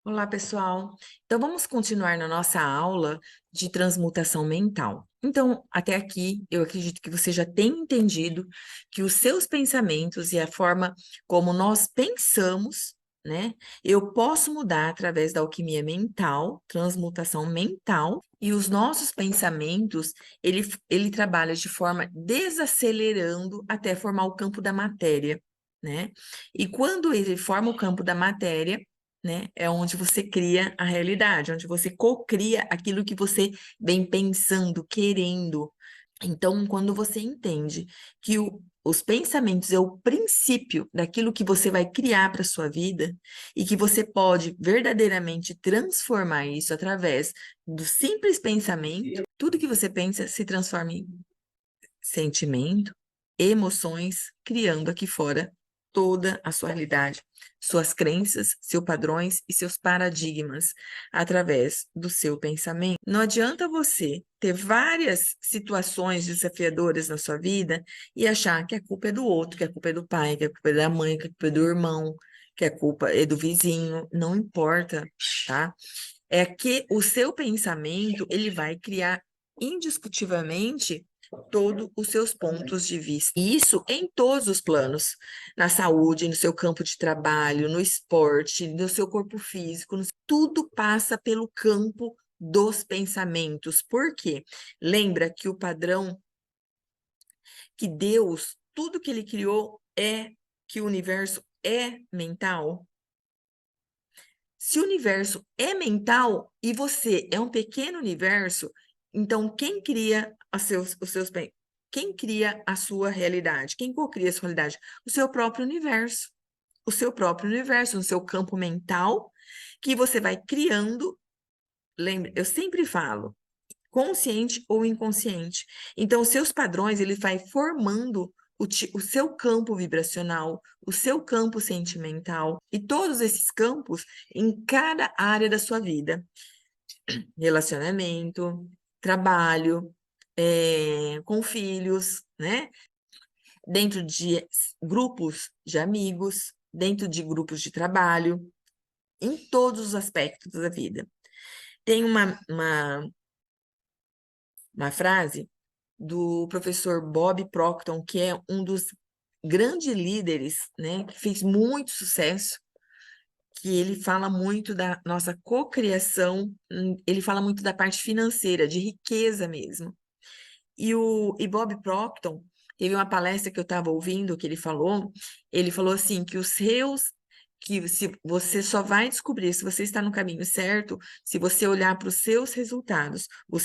Olá, pessoal. Então, vamos continuar na nossa aula de transmutação mental. Então, até aqui, eu acredito que você já tem entendido que os seus pensamentos e a forma como nós pensamos, né? Eu posso mudar através da alquimia mental, transmutação mental, e os nossos pensamentos, ele trabalha de forma desacelerando até formar o campo da matéria, né? E quando ele forma o campo da matéria, né? É onde você cria a realidade, onde você cocria aquilo que você vem pensando, querendo. Então, quando você entende que os pensamentos é o princípio daquilo que você vai criar para sua vida e que você pode verdadeiramente transformar isso através do simples pensamento, tudo que você pensa se transforma em sentimento, emoções, criando aqui fora toda a sua realidade, suas crenças, seus padrões e seus paradigmas através do seu pensamento. Não adianta você ter várias situações desafiadoras na sua vida e achar que a culpa é do outro, que a culpa é do pai, que a culpa é da mãe, que a culpa é do irmão, que a culpa é do vizinho, não importa, tá? É que o seu pensamento, ele vai criar indiscutivelmente todos os seus pontos de vista. E isso em todos os planos, na saúde, no seu campo de trabalho, no esporte, no seu corpo físico, tudo passa pelo campo dos pensamentos. Por quê? Lembra que o padrão que Deus, tudo que ele criou que o universo é mental? Se o universo é mental e você é um pequeno universo, então quem cria a sua realidade? Quem cocria a sua realidade? O seu próprio universo. O seu próprio universo, no seu campo mental, que você vai criando. Lembra, eu sempre falo, consciente ou inconsciente. Então, os seus padrões, ele vai formando o seu campo vibracional, o seu campo sentimental e todos esses campos em cada área da sua vida. Relacionamento, trabalho, com filhos, né? Dentro de grupos de amigos, dentro de grupos de trabalho, em todos os aspectos da vida. Tem uma frase do professor Bob Proctor, que é um dos grandes líderes, né, que fez muito sucesso, que ele fala muito da nossa cocriação, ele fala muito da parte financeira, de riqueza mesmo. E Bob Proctor teve uma palestra que eu estava ouvindo que ele falou assim que que se você só vai descobrir se você está no caminho certo se você olhar para os seus resultados. Os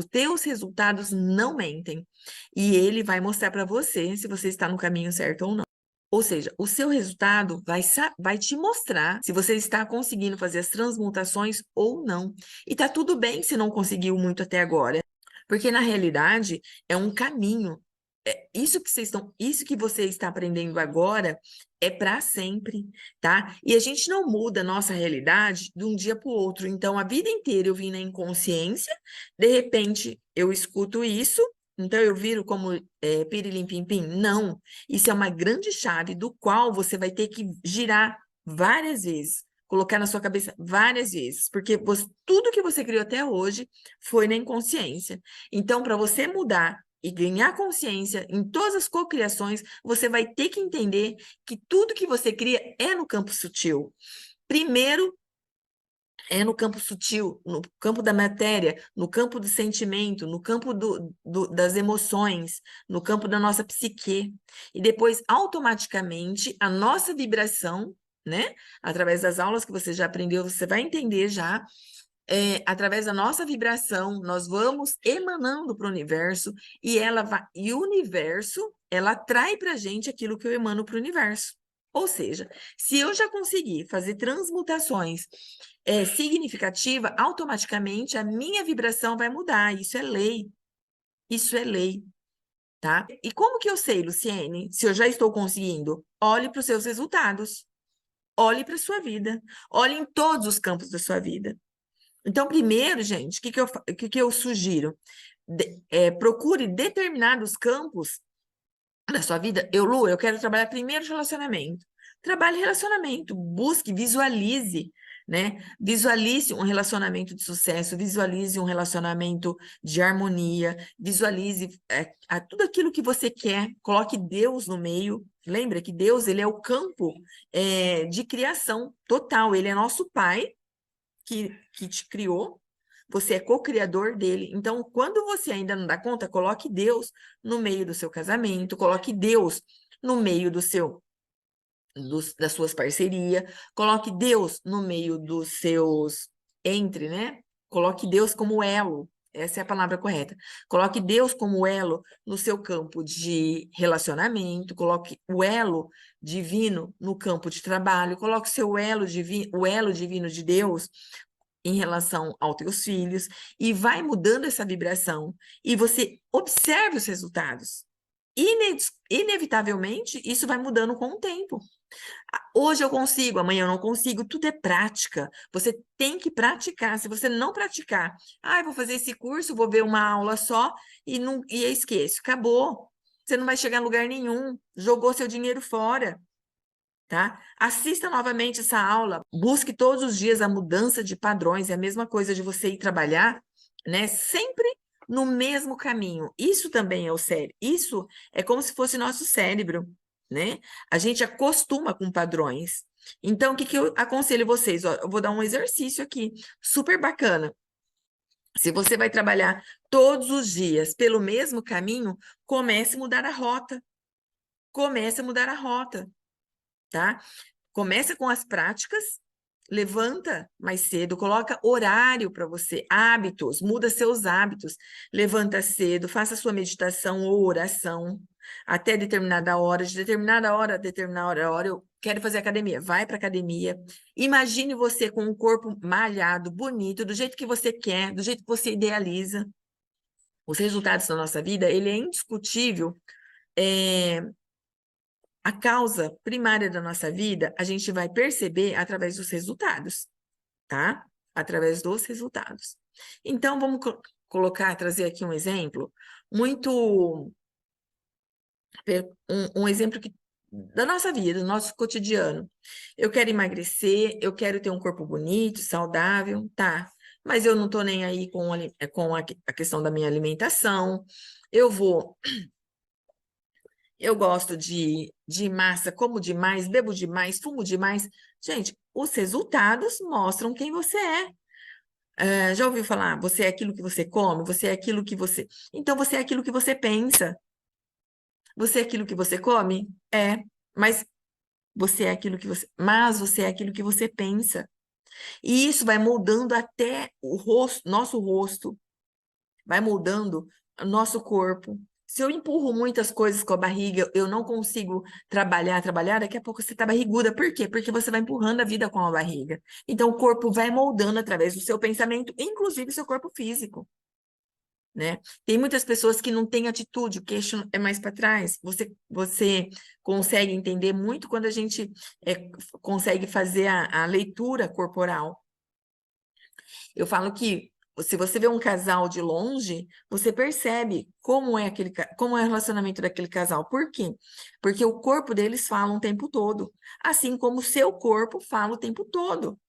teus resultados não mentem. E ele vai mostrar para você se você está no caminho certo ou não. Ou seja, o seu resultado vai te mostrar se você está conseguindo fazer as transmutações ou não. E tá tudo bem se não conseguiu muito até agora. Porque na realidade é um caminho. Isso que você está aprendendo agora é para sempre, tá? E a gente não muda a nossa realidade de um dia para o outro. Então, a vida inteira eu vim na inconsciência, de repente eu escuto isso, então eu viro como pirilim-pim-pim. Não, isso é uma grande chave do qual você vai ter que girar várias vezes, colocar na sua cabeça várias vezes, porque tudo que você criou até hoje foi na inconsciência. Então, para você mudar e ganhar consciência em todas as cocriações, você vai ter que entender que tudo que você cria é no campo sutil. Primeiro, é no campo sutil, no campo da matéria, no campo do sentimento, no campo das emoções, no campo da nossa psique. E depois, automaticamente, a nossa vibração, né? Através das aulas que você já aprendeu, você vai entender já através da nossa vibração, nós vamos emanando para o universo e o universo, ela atrai para a gente aquilo que eu emano para o universo. Ou seja, se eu já conseguir fazer transmutações significativas, automaticamente a minha vibração vai mudar. Isso é lei. Isso é lei, tá? E como que eu sei, Luciene, se eu já estou conseguindo? Olhe para os seus resultados. Olhe para a sua vida. Olhe em todos os campos da sua vida. Então, primeiro, gente, o que que eu sugiro? Procure determinados campos da sua vida. Eu quero trabalhar primeiro relacionamento. Trabalhe relacionamento, busque, visualize, né? Visualize um relacionamento de sucesso, visualize um relacionamento de harmonia, visualize tudo aquilo que você quer, coloque Deus no meio. Lembra que Deus, ele é o campo de criação total, ele é nosso pai que te criou, você é co-criador dele. Então, quando você ainda não dá conta, coloque Deus no meio do seu casamento, coloque Deus no meio das suas parcerias, coloque Deus no meio dos seus né? Coloque Deus como elo, essa é a palavra correta. Coloque Deus como elo no seu campo de relacionamento, coloque o elo divino no campo de trabalho, coloque o elo divino de Deus em relação aos teus filhos e vai mudando essa vibração e você observe os resultados. Inevitavelmente, isso vai mudando com o tempo. Hoje eu consigo, amanhã eu não consigo, tudo é prática. Você tem que praticar. Se você não praticar, eu vou fazer esse curso, vou ver uma aula só e esqueço. Acabou. Você não vai chegar em lugar nenhum. Jogou seu dinheiro fora. Tá? Assista novamente essa aula, busque todos os dias a mudança de padrões, é a mesma coisa de você ir trabalhar, né? Sempre no mesmo caminho. Isso também é o cérebro. Isso é como se fosse nosso cérebro, né? A gente acostuma com padrões. Então, o que eu aconselho vocês? Ó, eu vou dar um exercício aqui, super bacana. Se você vai trabalhar todos os dias pelo mesmo caminho, comece a mudar a rota. Comece a mudar a rota, tá? Começa com as práticas, levanta mais cedo, coloca horário para você, hábitos, muda seus hábitos, levanta cedo, faça sua meditação ou oração até determinada hora, de determinada hora a determinada hora, eu quero fazer academia, vai para academia. Imagine você com um corpo malhado, bonito, do jeito que você quer, do jeito que você idealiza. Os resultados da nossa vida, ele é indiscutível, a causa primária da nossa vida, a gente vai perceber através dos resultados, tá? Através dos resultados. Então, vamos trazer aqui um exemplo um exemplo da nossa vida, do nosso cotidiano. Eu quero emagrecer, eu quero ter um corpo bonito, saudável, tá? Mas eu não tô nem aí com a questão da minha alimentação. Eu gosto de massa, como demais, bebo demais, fumo demais. Gente, os resultados mostram quem você é. Já ouviu falar? Você é aquilo que você come, você é aquilo que você. Então, você é aquilo que você pensa. Você é aquilo que você come? É, mas você é aquilo que você. Mas você é aquilo que você pensa. E isso vai moldando até o rosto, nosso rosto, vai moldando o nosso corpo. Se eu empurro muitas coisas com a barriga, eu não consigo trabalhar, daqui a pouco você está barriguda. Por quê? Porque você vai empurrando a vida com a barriga. Então, o corpo vai moldando através do seu pensamento, inclusive o seu corpo físico, né? Tem muitas pessoas que não têm atitude, o queixo é mais para trás. Você consegue entender muito quando a gente consegue fazer a leitura corporal. Eu falo que se você vê um casal de longe, você percebe como é como é o relacionamento daquele casal. Por quê? Porque o corpo deles fala o tempo todo, assim como o seu corpo fala o tempo todo.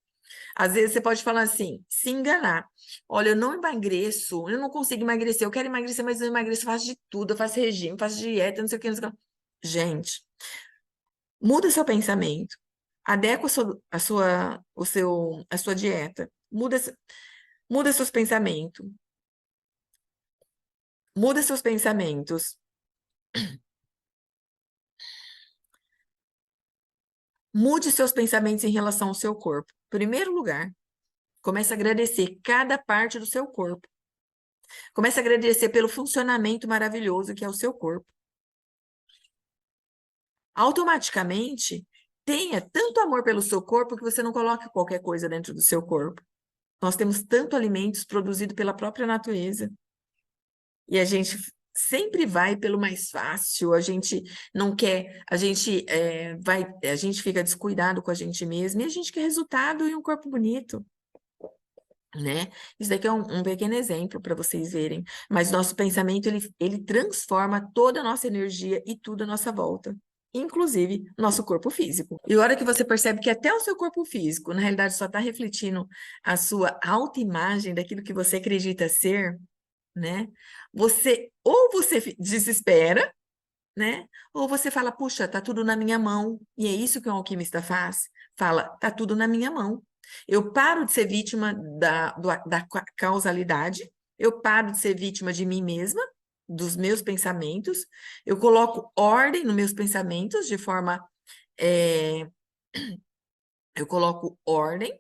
Às vezes você pode falar assim, se enganar. Olha, eu não emagreço, eu não consigo emagrecer, eu quero emagrecer, mas eu emagreço, faço de tudo, eu faço regime, faço dieta, não sei o que, não sei o que. Gente, muda seu pensamento, adequa a sua dieta, muda seus pensamentos. Muda seus pensamentos. Mude seus pensamentos em relação ao seu corpo. Primeiro lugar, comece a agradecer cada parte do seu corpo. Comece a agradecer pelo funcionamento maravilhoso que é o seu corpo. Automaticamente, tenha tanto amor pelo seu corpo que você não coloque qualquer coisa dentro do seu corpo. Nós temos tanto alimentos produzidos pela própria natureza. E a gente sempre vai pelo mais fácil, a gente não quer, a gente fica descuidado com a gente mesmo e a gente quer resultado e um corpo bonito, né? Isso daqui é um pequeno exemplo para vocês verem, mas nosso pensamento, ele transforma toda a nossa energia e tudo à nossa volta. inclusive nosso corpo físico. E a hora que você percebe que até o seu corpo físico, na realidade, só está refletindo a sua autoimagem daquilo que você acredita ser, né? Você desespera, né? Ou você fala, puxa, tá tudo na minha mão. E é isso que um alquimista faz. Fala, tá tudo na minha mão. Eu paro de ser vítima da causalidade, eu paro de ser vítima de mim mesma, dos meus pensamentos, eu coloco ordem nos meus pensamentos de forma. é, eu coloco ordem,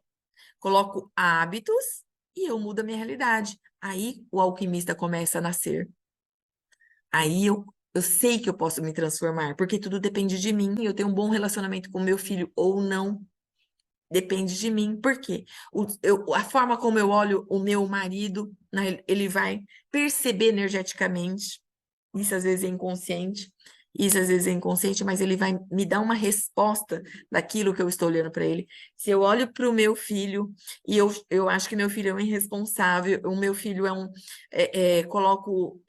coloco hábitos e eu mudo a minha realidade. Aí o alquimista começa a nascer. Aí eu sei que eu posso me transformar, porque tudo depende de mim. Eu tenho um bom relacionamento com meu filho ou não, depende de mim. Por quê? A forma como eu olho o meu marido, né, ele vai perceber energeticamente. Isso às vezes é inconsciente, isso às vezes é inconsciente, mas ele vai me dar uma resposta daquilo que eu estou olhando para ele. Se eu olho para o meu filho e eu acho que meu filho é um irresponsável, o meu filho é um. Coloco.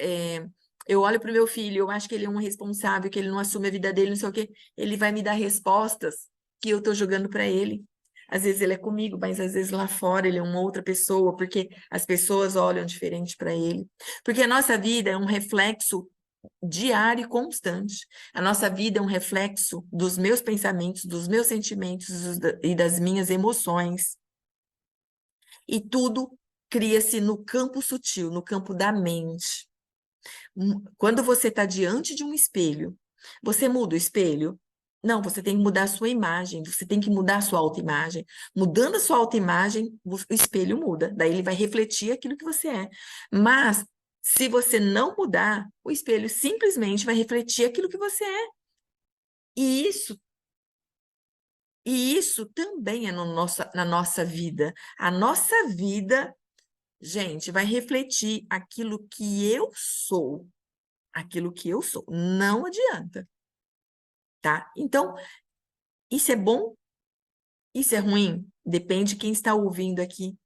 Eu olho para o meu filho, eu acho que ele é um irresponsável, que ele não assume a vida dele, não sei o quê, ele vai me dar respostas que eu estou jogando para ele. Às vezes ele é comigo, mas às vezes lá fora ele é uma outra pessoa, porque as pessoas olham diferente para ele. Porque a nossa vida é um reflexo diário e constante. A nossa vida é um reflexo dos meus pensamentos, dos meus sentimentos e das minhas emoções. E tudo cria-se no campo sutil, no campo da mente. Quando você está diante de um espelho, você muda o espelho? Não, você tem que mudar a sua imagem, você tem que mudar a sua autoimagem. Mudando a sua autoimagem, o espelho muda, daí ele vai refletir aquilo que você é. Mas, se você não mudar, o espelho simplesmente vai refletir aquilo que você é. E isso, e isso também é no na nossa vida. A nossa vida, gente, vai refletir aquilo que eu sou. Aquilo que eu sou. Não adianta, tá? Então, isso é bom? Isso é ruim? Depende de quem está ouvindo aqui,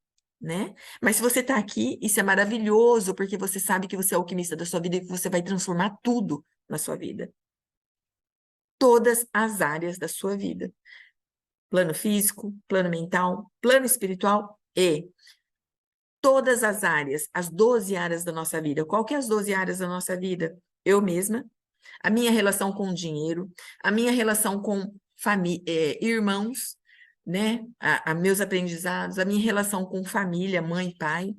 né? Mas se você está aqui, isso é maravilhoso, porque você sabe que você é o alquimista da sua vida e que você vai transformar tudo na sua vida. Todas as áreas da sua vida. Plano físico, plano mental, plano espiritual e todas as áreas, as 12 áreas da nossa vida. Qual que é as 12 áreas da nossa vida? Eu mesma, a minha relação com o dinheiro, a minha relação com irmãos, né? A meus aprendizados, a minha relação com família, mãe e pai,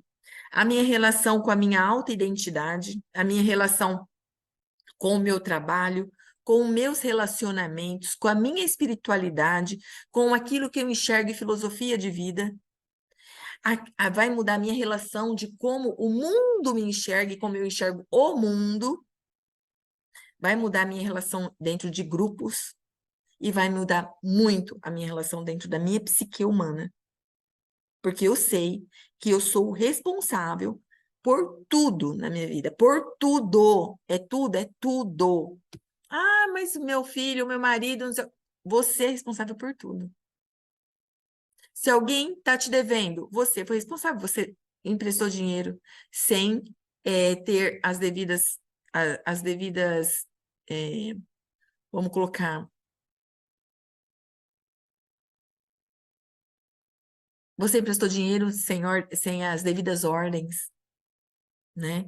a minha relação com a minha autoidentidade, a minha relação com o meu trabalho, com os meus relacionamentos, com a minha espiritualidade, com aquilo que eu enxergo em filosofia de vida. Vai mudar a minha relação de como o mundo me enxerga e como eu enxergo o mundo. Vai mudar a minha relação dentro de grupos e vai mudar muito a minha relação dentro da minha psique humana. Porque eu sei que eu sou o responsável por tudo na minha vida, por tudo. É tudo, é tudo. Ah, mas o meu filho, o meu marido, não sei... Você é responsável por tudo. Se alguém está te devendo, você foi responsável, você emprestou dinheiro sem ter as devidas, é, vamos colocar, você emprestou dinheiro sem as devidas ordens, né?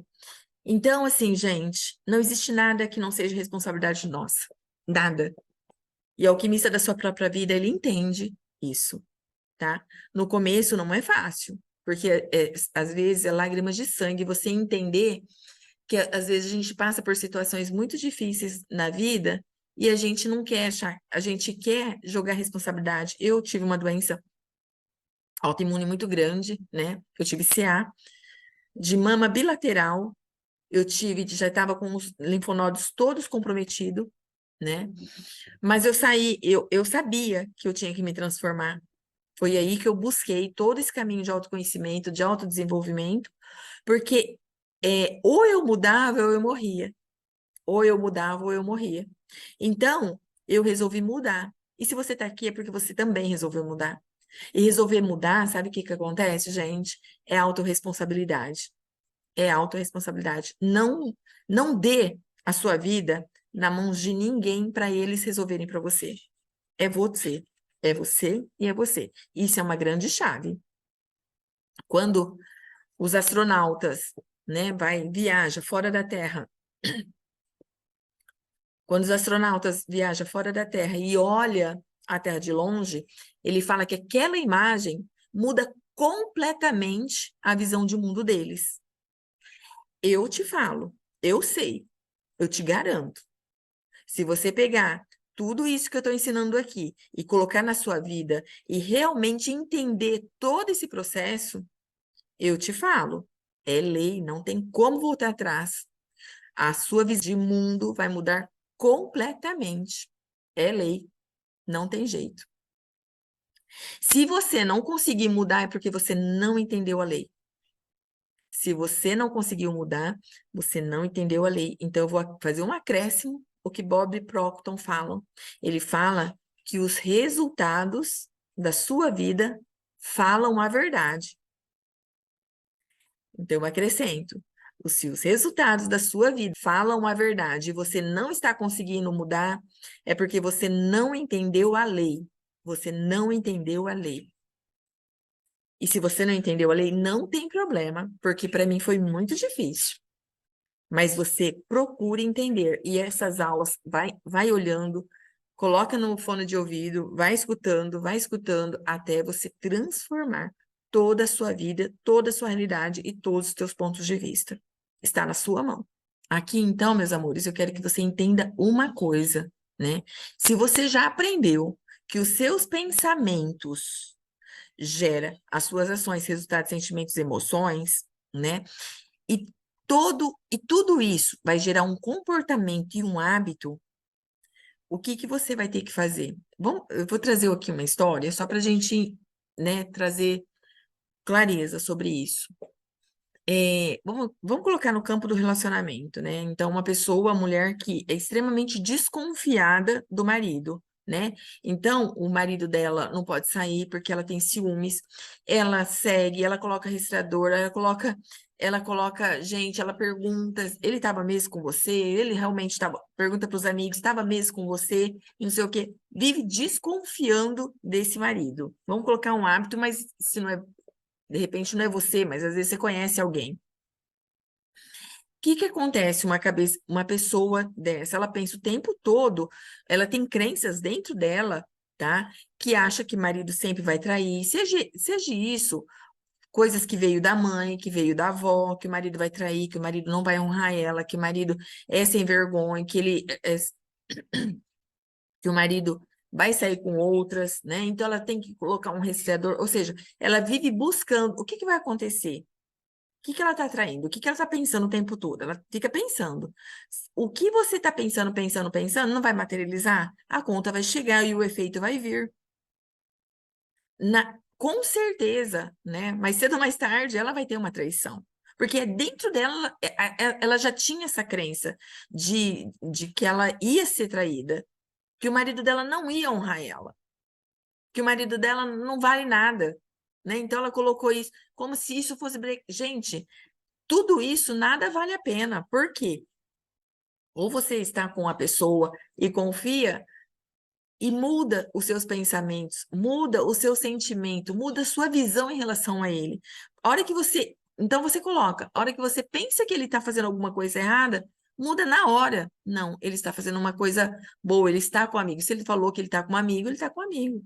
Então, assim, gente, não existe nada que não seja responsabilidade nossa. Nada. E o alquimista da sua própria vida, ele entende isso, tá? No começo não é fácil, porque às vezes é lágrimas de sangue você entender que às vezes a gente passa por situações muito difíceis na vida e a gente não quer achar, a gente quer jogar responsabilidade. Eu tive uma doença autoimune muito grande, né? Eu tive CA, de mama bilateral, já estava com os linfonodos todos comprometidos, né? Mas eu saí, eu sabia que eu tinha que me transformar. Foi aí que eu busquei todo esse caminho de autoconhecimento, de autodesenvolvimento, porque ou eu mudava ou eu morria. Ou eu mudava ou eu morria. Então, eu resolvi mudar. E se você está aqui é porque você também resolveu mudar. E resolver mudar, sabe o que que acontece, gente? É autorresponsabilidade. É autorresponsabilidade. Não dê a sua vida na mão de ninguém para eles resolverem para você. É você. É você e é você. Isso é uma grande chave. Quando os astronautas, né, viaja fora da Terra, quando os astronautas viajam fora da Terra e olha a Terra de longe, ele fala que aquela imagem muda completamente a visão de mundo deles. Eu te falo, eu sei, eu te garanto. Se você pegar tudo isso que eu estou ensinando aqui e colocar na sua vida e realmente entender todo esse processo, eu te falo, é lei, não tem como voltar atrás. A sua visão de mundo vai mudar completamente. É lei, não tem jeito. Se você não conseguir mudar, é porque você não entendeu a lei. Se você não conseguiu mudar, você não entendeu a lei. Então, eu vou fazer um acréscimo, o que Bob Proctor fala. Ele fala que os resultados da sua vida falam a verdade. Então, eu acrescento. Se os resultados da sua vida falam a verdade e você não está conseguindo mudar, é porque você não entendeu a lei. Você não entendeu a lei. E se você não entendeu a lei, não tem problema, porque para mim foi muito difícil. Mas você procura entender. E essas aulas, vai olhando, coloca no fone de ouvido, vai escutando, até você transformar toda a sua vida, toda a sua realidade e todos os seus pontos de vista. Está na sua mão. Aqui, então, meus amores, eu quero que você entenda uma coisa, né? Se você já aprendeu que os seus pensamentos gera as suas ações, resultados, sentimentos, emoções, né? E tudo isso vai gerar um comportamento e um hábito. O que que você vai ter que fazer? Eu vou trazer aqui uma história só para a gente, né, trazer clareza sobre isso. Vamos colocar no campo do relacionamento, né? Então, uma mulher que é extremamente desconfiada do marido, né? Então, o marido dela não pode sair porque ela tem ciúmes, ela segue, ela coloca rastreador, gente, ela pergunta, ele estava mesmo com você? Ele realmente estava, pergunta para os amigos, estava mesmo com você? E não sei o quê. Vive desconfiando desse marido. Vamos colocar um hábito, mas se não é de repente não é você, mas às vezes você conhece alguém. O que que acontece uma pessoa dessa? Ela pensa o tempo todo, ela tem crenças dentro dela, tá? Que acha que marido sempre vai trair. Seja isso, coisas que veio da mãe, que veio da avó, que o marido vai trair, que o marido não vai honrar ela, que o marido é sem vergonha, que o marido vai sair com outras, né? Então ela tem que colocar um rastreador, ou seja, ela vive buscando o que que vai acontecer. O que que ela está atraindo? O que que ela está pensando o tempo todo? Ela fica pensando. O que você está pensando, não vai materializar? A conta vai chegar e o efeito vai vir. Com certeza, né? Mais cedo ou mais tarde, ela vai ter uma traição. Porque dentro dela, ela já tinha essa crença de que ela ia ser traída, que o marido dela não ia honrar ela, que o marido dela não vale nada, né? Então ela colocou isso como se isso fosse... Gente, tudo isso nada vale a pena. Por quê? Ou você está com a pessoa e confia e muda os seus pensamentos, muda o seu sentimento, muda a sua visão em relação a ele. A hora que você, então você coloca, a hora que você pensa que ele está fazendo alguma coisa errada, muda na hora. Não, ele está fazendo uma coisa boa, ele está com um amigo. Se ele falou que ele está com um amigo, ele está com um amigo.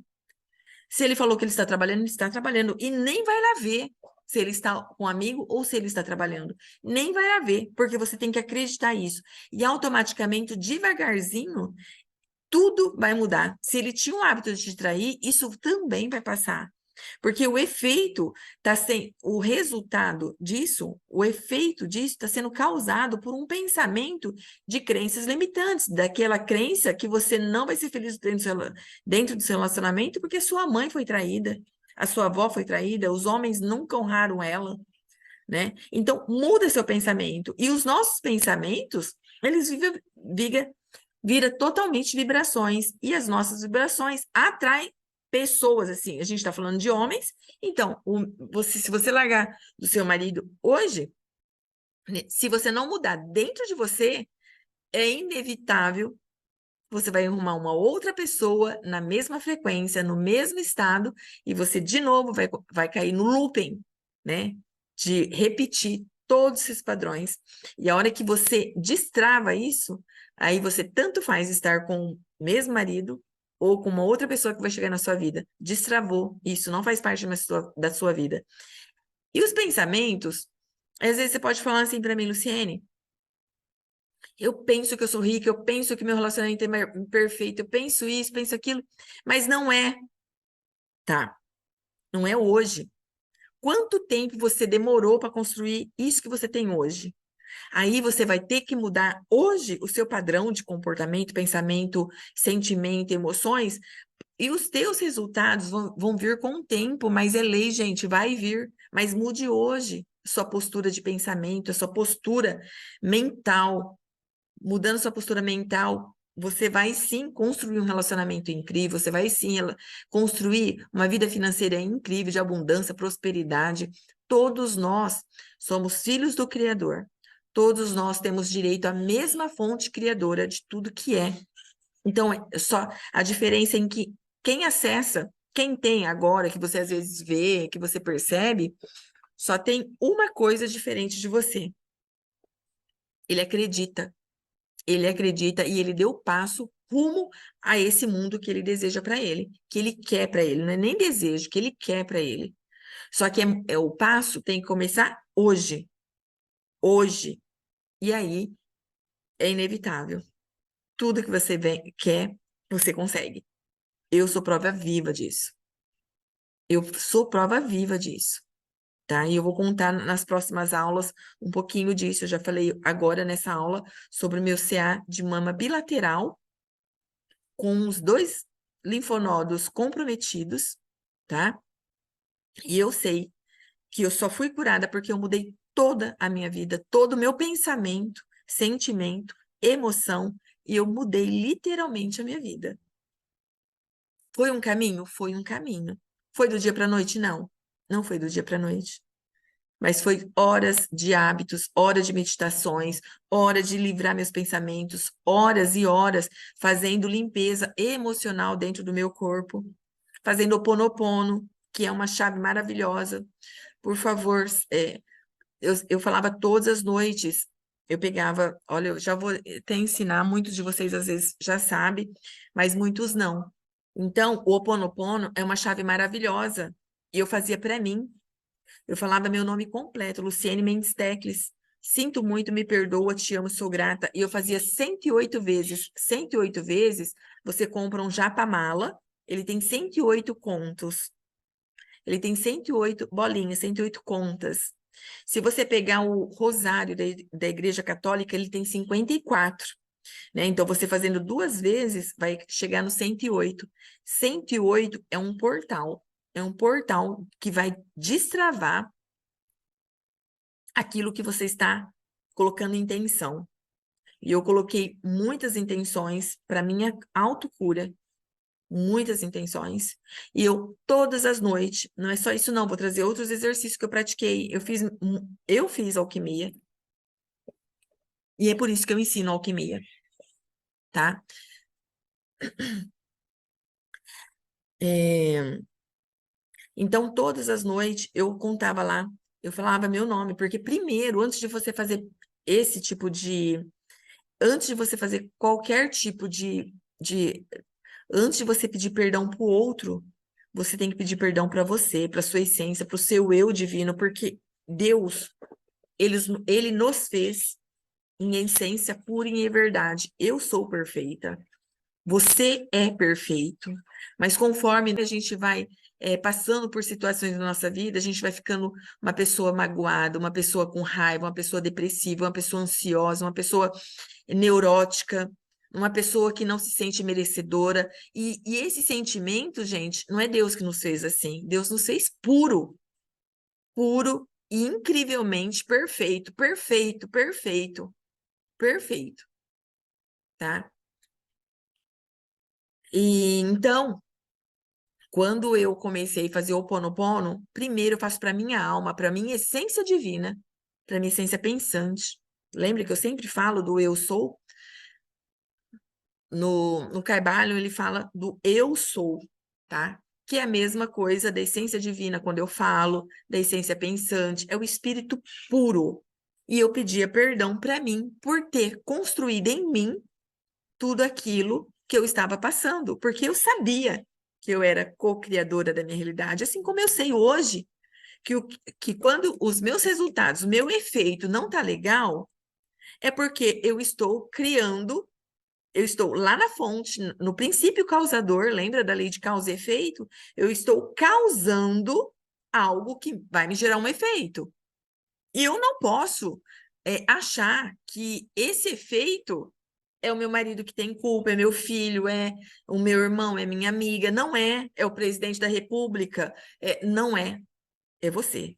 Se ele falou que ele está trabalhando e nem vai lá ver se ele está com um amigo ou se ele está trabalhando. Nem vai lá ver, porque você tem que acreditar nisso. E automaticamente, devagarzinho, tudo vai mudar. Se ele tinha o hábito de te trair, isso também vai passar. Porque o efeito está sendo, o efeito disso está sendo causado por um pensamento de crenças limitantes, daquela crença que você não vai ser feliz dentro do seu relacionamento porque sua mãe foi traída, a sua avó foi traída, os homens nunca honraram ela, né? Então, muda seu pensamento. E os nossos pensamentos, eles vira totalmente vibrações. E as nossas vibrações atraem pessoas, assim. A gente está falando de homens, então, se você largar do seu marido hoje, né, se você não mudar dentro de você, é inevitável, você vai arrumar uma outra pessoa na mesma frequência, no mesmo estado, e você de novo vai cair no looping, né? De repetir todos esses padrões. E a hora que você destrava isso, aí você tanto faz estar com o mesmo marido ou com uma outra pessoa que vai chegar na sua vida. Destravou, isso não faz parte da sua vida. E os pensamentos, às vezes você pode falar assim para mim, Luciene, eu penso que eu sou rica, eu penso que meu relacionamento é perfeito, eu penso isso, penso aquilo, mas não é, tá? Não é hoje. Quanto tempo você demorou para construir isso que você tem hoje? Aí você vai ter que mudar hoje o seu padrão de comportamento, pensamento, sentimento, emoções, e os teus resultados vão vir com o tempo, mas é lei, gente, vai vir. Mas mude hoje sua postura de pensamento, a sua postura mental. Mudando sua postura mental, você vai sim construir um relacionamento incrível, você vai sim construir uma vida financeira incrível, de abundância, prosperidade. Todos nós somos filhos do Criador. Todos nós temos direito à mesma fonte criadora de tudo que é. Então, é só a diferença em que quem acessa, quem tem agora, que você às vezes vê, que você percebe, só tem uma coisa diferente de você. Ele acredita. Ele acredita e ele deu passo rumo a esse mundo que ele deseja para ele, que ele quer para ele, não é nem desejo, que ele quer para ele. Só que o passo tem que começar hoje, hoje. E aí é inevitável. Tudo que você quer, você consegue. Eu sou prova viva disso. Eu sou prova viva disso, tá? E eu vou contar nas próximas aulas um pouquinho disso. Eu já falei agora nessa aula sobre o meu CA de mama bilateral, com os dois linfonodos comprometidos, tá? E eu sei que eu só fui curada porque eu mudei toda a minha vida, todo o meu pensamento, sentimento, emoção, e eu mudei literalmente a minha vida. Foi um caminho? Foi um caminho. Foi do dia para a noite? Não. Não foi do dia para a noite. Mas foi horas de hábitos, horas de meditações, horas de livrar meus pensamentos, horas e horas fazendo limpeza emocional dentro do meu corpo, fazendo Ho'oponopono, que é uma chave maravilhosa. Por favor, eu falava todas as noites, eu pegava, olha, eu já vou até ensinar, muitos de vocês às vezes já sabem, mas muitos não. Então, o Ho'oponopono é uma chave maravilhosa, e eu fazia para mim. Eu falava meu nome completo, Luciene Mendes Tecles. Sinto muito, me perdoa, te amo, sou grata. E eu fazia 108 vezes. 108 vezes, você compra um japa-mala, ele tem 108 contos. Ele tem 108 bolinhas, 108 contas. Se você pegar o rosário da Igreja Católica, ele tem 54, né? Então, você fazendo duas vezes, vai chegar no 108. 108 é um portal. É um portal que vai destravar aquilo que você está colocando em intenção. E eu coloquei muitas intenções para minha autocura, muitas intenções. E eu, todas as noites, não é só isso não, vou trazer outros exercícios que eu pratiquei. Eu fiz alquimia. E é por isso que eu ensino alquimia, tá? Então, todas as noites eu contava lá, eu falava meu nome, porque primeiro, antes de você fazer esse tipo de antes de você fazer qualquer tipo antes de você pedir perdão para o outro, você tem que pedir perdão para você, para sua essência, para o seu eu divino, porque Deus, ele nos fez em essência pura e em verdade. Eu sou perfeita. Você é perfeito, mas conforme a gente vai passando por situações na nossa vida, a gente vai ficando uma pessoa magoada, uma pessoa com raiva, uma pessoa depressiva, uma pessoa ansiosa, uma pessoa neurótica, uma pessoa que não se sente merecedora. E esse sentimento, gente, não é Deus que nos fez assim. Deus nos fez puro, puro e incrivelmente perfeito, perfeito, perfeito, perfeito, tá? E então, quando eu comecei a fazer o Ho Oponopono, primeiro eu faço para minha alma, para minha essência divina, para minha essência pensante. Lembra que eu sempre falo do eu sou? no Kybalion, ele fala do eu sou, tá? Que é a mesma coisa da essência divina, quando eu falo, da essência pensante, é o espírito puro. E eu pedia perdão para mim por ter construído em mim tudo aquilo que eu estava passando, porque eu sabia que eu era co-criadora da minha realidade, assim como eu sei hoje que quando os meus resultados, o meu efeito não tá legal, é porque eu estou criando, eu estou lá na fonte, no princípio causador, lembra da lei de causa e efeito? Eu estou causando algo que vai me gerar um efeito. E eu não posso achar que esse efeito é o meu marido que tem culpa, é meu filho, é o meu irmão, é minha amiga. Não é, é o presidente da República. Não é, é você.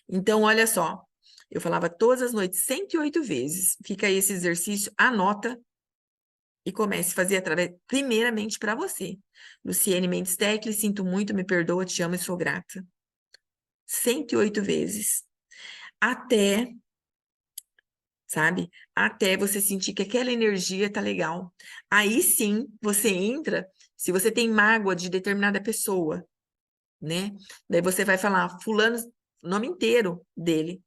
Então, olha só, eu falava todas as noites 108 vezes. Fica aí esse exercício, anota e comece a fazer através, primeiramente para você. Luciene Mendes Tecli, sinto muito, me perdoa, te amo e sou grata. 108 vezes. Até, sabe? Até você sentir que aquela energia tá legal. Aí sim, você entra, se você tem mágoa de determinada pessoa, né? Daí você vai falar fulano, nome inteiro dele.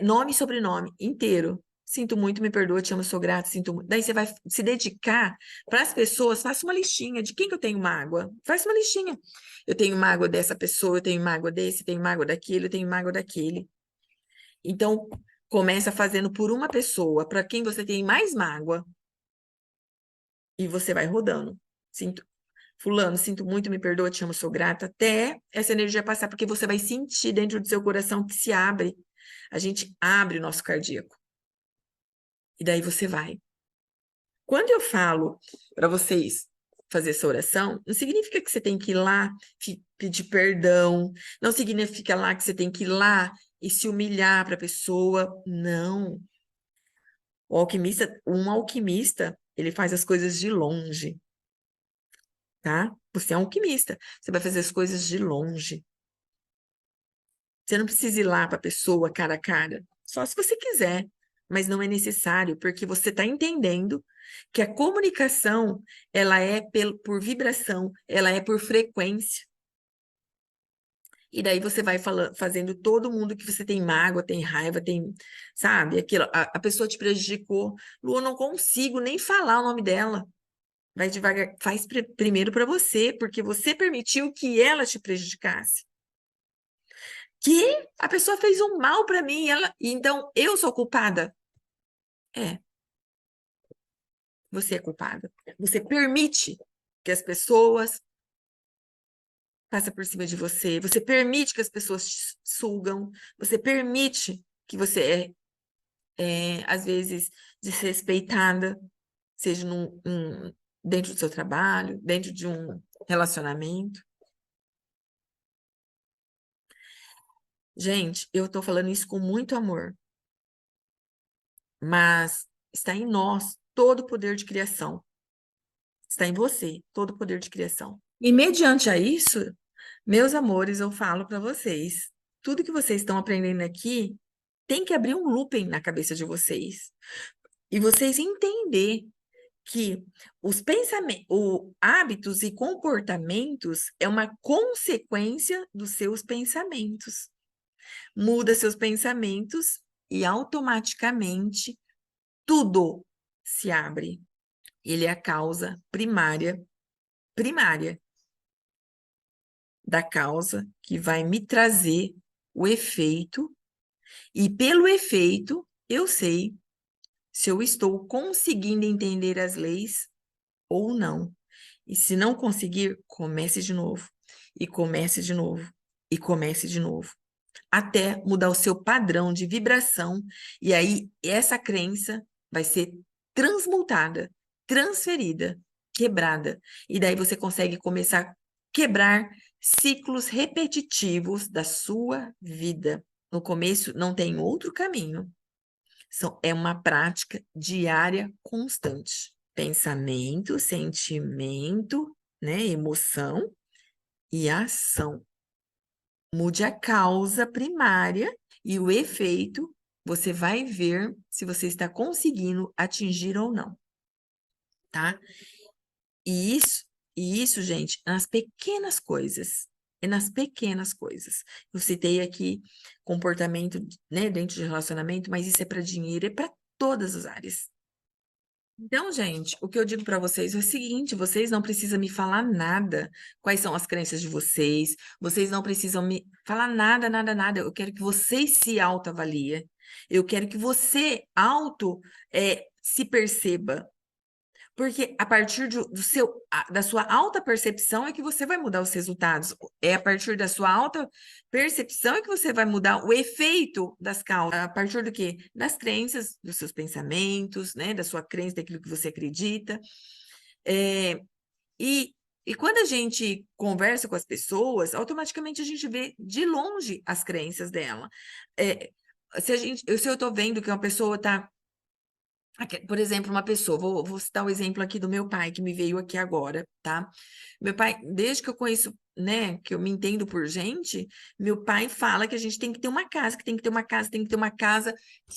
Nome e sobrenome inteiro. Sinto muito, me perdoa, te amo, sou grata, sinto muito. Daí você vai se dedicar para as pessoas, faça uma listinha de quem que eu tenho mágoa. Faça uma listinha. Eu tenho mágoa dessa pessoa, eu tenho mágoa desse, eu tenho mágoa daquele, eu tenho mágoa daquele. Então, começa fazendo por uma pessoa, para quem você tem mais mágoa, e você vai rodando. Sinto, fulano, sinto muito, me perdoa, te amo, sou grata, até essa energia passar, porque você vai sentir dentro do seu coração que se abre. A gente abre o nosso cardíaco. E daí você vai. Quando eu falo para vocês fazer essa oração, não significa que você tem que ir lá pedir perdão, não significa lá que você tem que ir lá e se humilhar para a pessoa. Não. Um alquimista, ele faz as coisas de longe, tá? Você é um alquimista, você vai fazer as coisas de longe. Você não precisa ir lá para a pessoa cara a cara, só se você quiser, mas não é necessário, porque você está entendendo que a comunicação, ela é por vibração, ela é por frequência. E daí você vai fazendo todo mundo que você tem mágoa, tem raiva, tem, sabe, aquilo, a pessoa te prejudicou. Lu, eu não consigo nem falar o nome dela. Vai devagar, faz primeiro para você, porque você permitiu que ela te prejudicasse. Que a pessoa fez um mal para mim, então eu sou culpada. É, você é culpada. Você permite que as pessoas passem por cima de você, você permite que as pessoas te sugam, você permite que você às vezes, desrespeitada, seja dentro do seu trabalho, dentro de um relacionamento. Gente, eu estou falando isso com muito amor, mas está em nós todo o poder de criação. Está em você todo o poder de criação. E mediante a isso, meus amores, eu falo para vocês, tudo que vocês estão aprendendo aqui tem que abrir um looping na cabeça de vocês. E vocês entender que os pensamentos, hábitos e comportamentos é uma consequência dos seus pensamentos. Muda seus pensamentos e automaticamente tudo se abre. Ele é a causa primária da causa que vai me trazer o efeito, e pelo efeito eu sei se eu estou conseguindo entender as leis ou não. E se não conseguir, comece de novo, e comece de novo, e comece de novo, até mudar o seu padrão de vibração, e aí essa crença vai ser transmutada, transferida, quebrada. E daí você consegue começar a quebrar ciclos repetitivos da sua vida. No começo não tem outro caminho. É uma prática diária constante. Pensamento, sentimento, né, emoção e ação. Mude a causa primária e o efeito, você vai ver se você está conseguindo atingir ou não. tá? E isso, gente, nas pequenas coisas. É nas pequenas coisas. Eu citei aqui comportamento, né, dentro de relacionamento, mas isso é para dinheiro, é para todas as áreas. Então, gente, o que eu digo para vocês é o seguinte: vocês não precisam me falar nada. Quais são as crenças de vocês? Vocês não precisam me falar nada, nada, nada. Eu quero que vocês se autoavaliem. Eu quero que você se perceba. Porque a partir da sua alta percepção é que você vai mudar os resultados. É a partir da sua alta percepção é que você vai mudar o efeito das causas. A partir do quê? Das crenças, dos seus pensamentos, né? Da sua crença, daquilo que você acredita. É, e, e quando a gente conversa com as pessoas, automaticamente a gente vê de longe as crenças dela. É, se eu estou vendo que uma pessoa está por exemplo, uma pessoa, vou citar o exemplo aqui do meu pai, que me veio aqui agora, tá? Meu pai, desde que eu conheço, né, que eu me entendo por gente, meu pai fala que a gente tem que ter uma casa, que tem que ter uma casa, tem que ter uma casa, que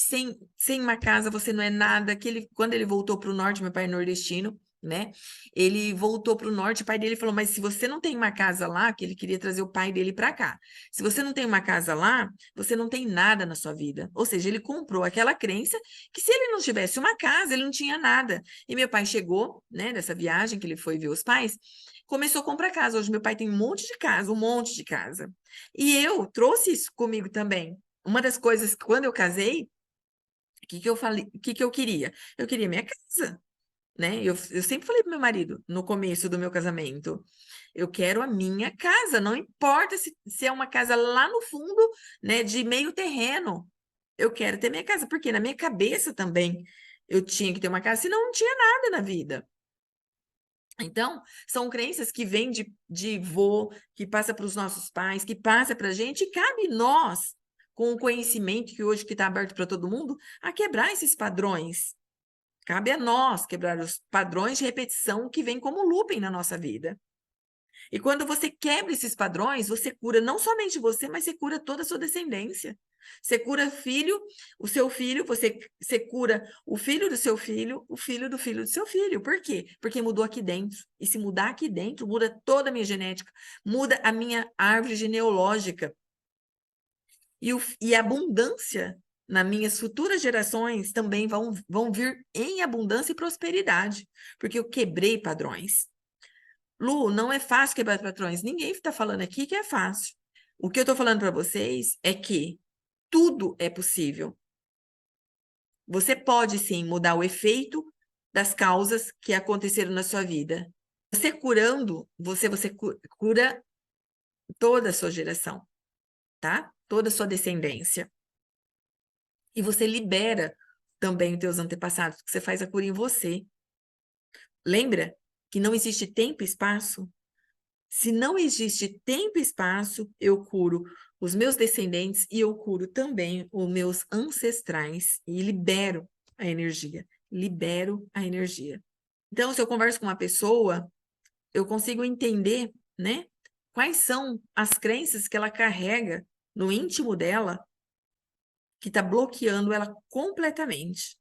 sem uma casa você não é nada, quando ele voltou para o norte, meu pai é nordestino, né? Ele voltou para o norte, o pai dele falou, mas se você não tem uma casa lá, que ele queria trazer o pai dele para cá, se você não tem uma casa lá, você não tem nada na sua vida. Ou seja, ele comprou aquela crença que se ele não tivesse uma casa, ele não tinha nada. E meu pai chegou, né, dessa viagem que ele foi ver os pais, começou a comprar casa. Hoje meu pai tem um monte de casa, um monte de casa. E eu trouxe isso comigo também. Uma das coisas, quando eu casei, o que que eu falei, o que que eu queria? Eu queria minha casa, né? Eu sempre falei pro meu marido, no começo do meu casamento, eu quero a minha casa, não importa se é uma casa lá no fundo, né, de meio terreno. Eu quero ter minha casa, porque na minha cabeça também eu tinha que ter uma casa, senão não tinha nada na vida. Então, são crenças que vêm de vô, que passa para os nossos pais, que passa para a gente, e cabe nós, com o conhecimento que hoje está aberto para todo mundo, a quebrar esses padrões. Cabe a nós quebrar os padrões de repetição que vêm como looping na nossa vida. E quando você quebra esses padrões, você cura não somente você, mas você cura toda a sua descendência. Você cura o seu filho, você cura o filho do seu filho, o filho do seu filho. Por quê? Porque mudou aqui dentro. E se mudar aqui dentro, muda toda a minha genética, muda a minha árvore genealógica. E a abundância nas minhas futuras gerações também vão vir em abundância e prosperidade, porque eu quebrei padrões. Lu, não é fácil quebrar padrões. Ninguém está falando aqui que é fácil. O que eu estou falando para vocês é que tudo é possível. Você pode sim mudar o efeito das causas que aconteceram na sua vida. Você curando, você cura toda a sua geração, tá? Toda a sua descendência. E você libera também os teus antepassados, porque você faz a cura em você. Lembra que não existe tempo e espaço? Se não existe tempo e espaço, eu curo os meus descendentes e eu curo também os meus ancestrais e libero a energia. Libero a energia. Então, se eu converso com uma pessoa, eu consigo entender, né, quais são as crenças que ela carrega no íntimo dela que está bloqueando ela completamente.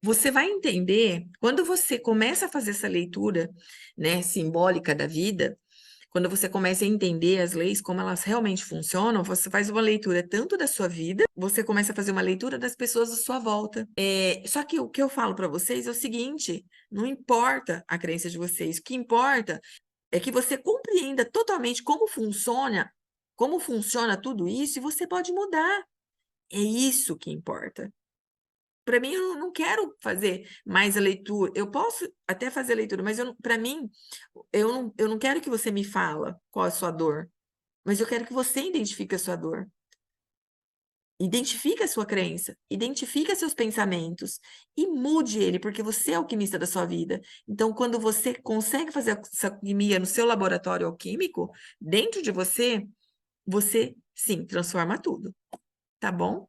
Você vai entender, quando você começa a fazer essa leitura, né, simbólica da vida, quando você começa a entender as leis, como elas realmente funcionam, você faz uma leitura tanto da sua vida, você começa a fazer uma leitura das pessoas à sua volta. Só que o que eu falo para vocês é o seguinte: não importa a crença de vocês, o que importa é que você compreenda totalmente como funciona tudo isso, e você pode mudar. É isso que importa. Para mim, eu não quero fazer mais a leitura. Eu posso até fazer a leitura, mas para mim, eu não quero que você me fala qual é a sua dor, mas eu quero que você identifique a sua dor. Identifique a sua crença, identifique seus pensamentos e mude ele, porque você é o alquimista da sua vida. Então, quando você consegue fazer essa alquimia no seu laboratório alquímico, dentro de você, você sim transforma tudo. Tá bom?